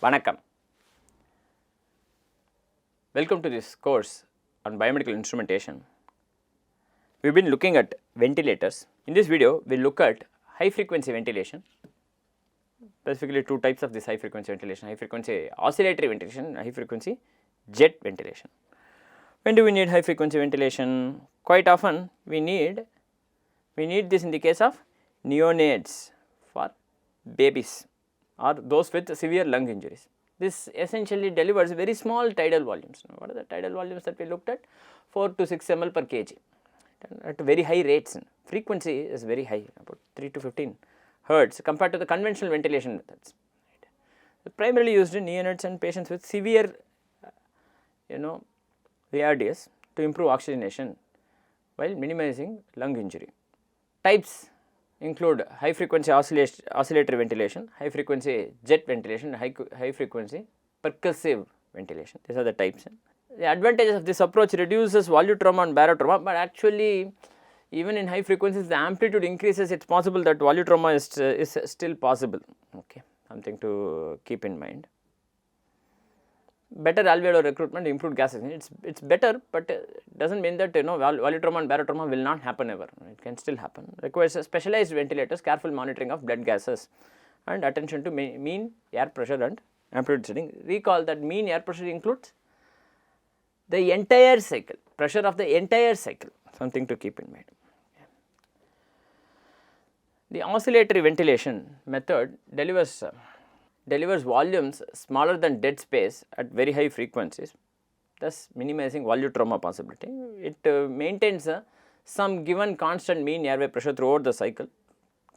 Vanakkam. Welcome to this course on biomedical instrumentation. We have been looking at ventilators. In this video, we will look at high frequency ventilation, specifically two types of this high frequency ventilation, high frequency oscillatory ventilation and high frequency jet ventilation. When do we need high frequency ventilation? Quite often we need this in the case of neonates, for babies or those with severe lung injuries. This essentially delivers very small tidal volumes. What are the tidal volumes that we looked at? 4 to 6 ml per kg at very high rates. Frequency is very high, about 3 to 15 hertz compared to the conventional ventilation methods. Primarily used in neonates and patients with severe VRDS to improve oxygenation while minimizing lung injury. Types include high frequency oscillatory ventilation, high frequency jet ventilation, high frequency percussive ventilation. These are the types. The advantages of this approach reduces volutrauma and barotrauma, but actually even in high frequencies the amplitude increases. It is possible that volutrauma is still possible. Okay, something to keep in mind. Better alveolar recruitment, improved gas exchange. It's better, but does not mean that volutrauma and barotrauma will not happen ever. It can still happen. Requires specialized ventilators, careful monitoring of blood gases, and attention to mean air pressure and amplitude setting. Recall that mean air pressure includes the entire cycle, pressure of the entire cycle. Something to keep in mind. The oscillatory ventilation method delivers volumes smaller than dead space at very high frequencies, thus minimizing volutrauma possibility. It maintains some given constant mean airway pressure throughout the cycle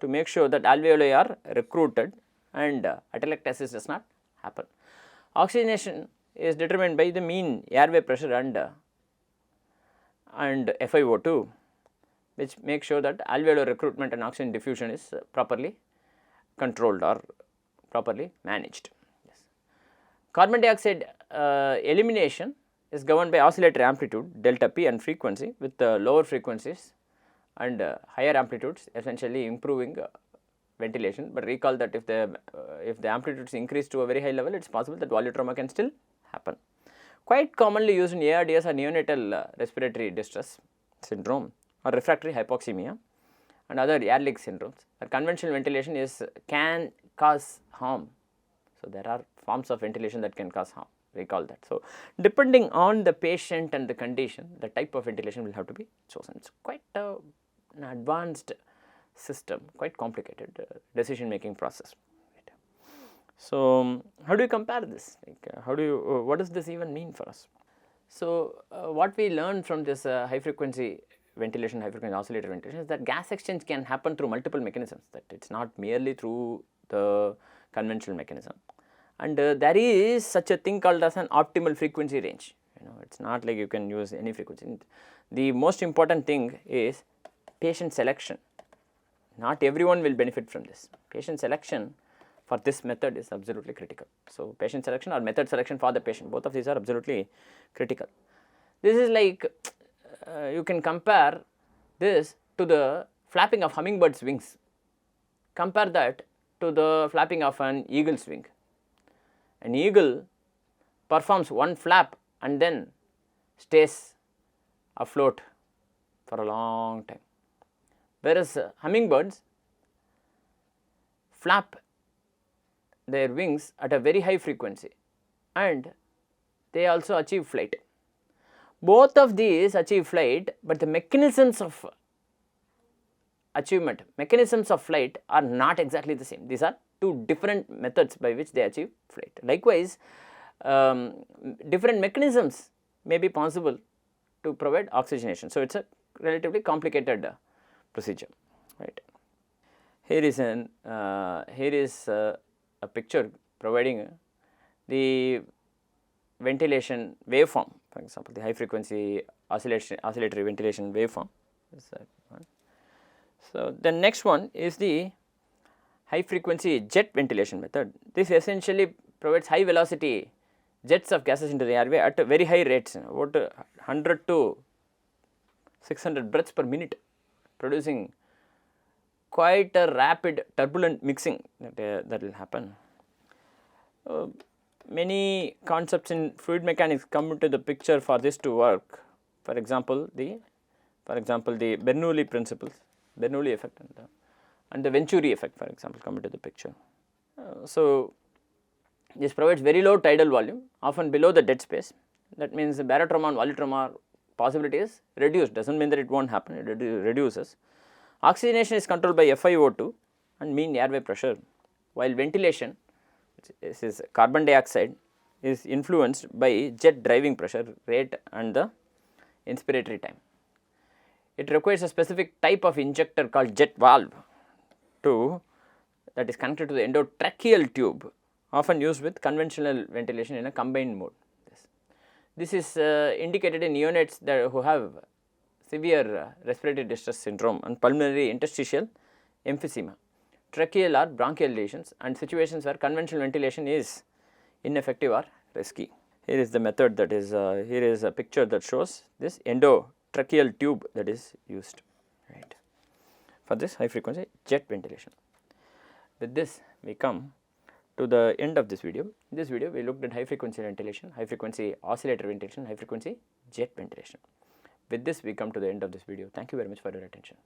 to make sure that alveoli are recruited and atelectasis does not happen. Oxygenation is determined by the mean airway pressure and FiO2, which makes sure that alveolar recruitment and oxygen diffusion is properly controlled or properly managed. Yes. Carbon dioxide elimination is governed by oscillatory amplitude delta p and frequency, with lower frequencies and higher amplitudes essentially improving ventilation. But recall that if the amplitudes increase to a very high level, it is possible that volutrauma can still happen. Quite commonly used in ARDS or neonatal respiratory distress syndrome or refractory hypoxemia and other air leak syndromes. Conventional ventilation can cause harm. So, there are forms of ventilation that can cause harm, recall that. So, depending on the patient and the condition, the type of ventilation will have to be chosen. It is quite an advanced system, quite complicated decision making process. Right. So, how do you compare this? What does this even mean for us? So, what we learned from this high frequency ventilation, high frequency oscillator ventilation is that gas exchange can happen through multiple mechanisms, that it is not merely through the conventional mechanism, and there is such a thing called as an optimal frequency range. It is not like you can use any frequency. The most important thing is patient selection. Not everyone will benefit from this. Patient selection for this method is absolutely critical. So, patient selection or method selection for the patient, both of these are absolutely critical. This is like you can compare this to the flapping of hummingbird's wings. Compare that to the flapping of an eagle's wing. An eagle performs one flap and then stays afloat for a long time, whereas hummingbirds flap their wings at a very high frequency and they also achieve flight. Both of these achieve flight, but the mechanisms of achievement, mechanisms of flight are not exactly the same. These are two different methods by which they achieve flight. Likewise, different mechanisms may be possible to provide oxygenation. So, it is a relatively complicated procedure, right. Here is a picture providing the ventilation waveform, for example, the high frequency oscillatory ventilation waveform. So, the next one is the high frequency jet ventilation method. This essentially provides high velocity jets of gases into the airway at very high rates, about 100 to 600 breaths per minute, producing quite a rapid turbulent mixing that will happen. many concepts in fluid mechanics come into the picture for this to work. For example, the Bernoulli principles, Bernoulli effect and the Venturi effect, for example, come into the picture. So, this provides very low tidal volume, often below the dead space. That means the barotrauma and volutrauma possibility is reduced, does not mean that it will not happen, it reduces. Oxygenation is controlled by FiO2 and mean airway pressure, while ventilation, this is carbon dioxide, is influenced by jet driving pressure rate and the inspiratory time. It requires a specific type of injector called jet valve that is connected to the endotracheal tube, often used with conventional ventilation in a combined mode. This is indicated in neonates who have severe respiratory distress syndrome and pulmonary interstitial emphysema, tracheal or bronchial lesions, and situations where conventional ventilation is ineffective or risky. Here is the method that is, here is a picture that shows this endotracheal tube that is used, right, for this high frequency jet ventilation. With this, we come to the end of this video. In this video, we looked at high frequency ventilation, high frequency oscillator ventilation, high frequency jet ventilation. With this, we come to the end of this video. Thank you very much for your attention.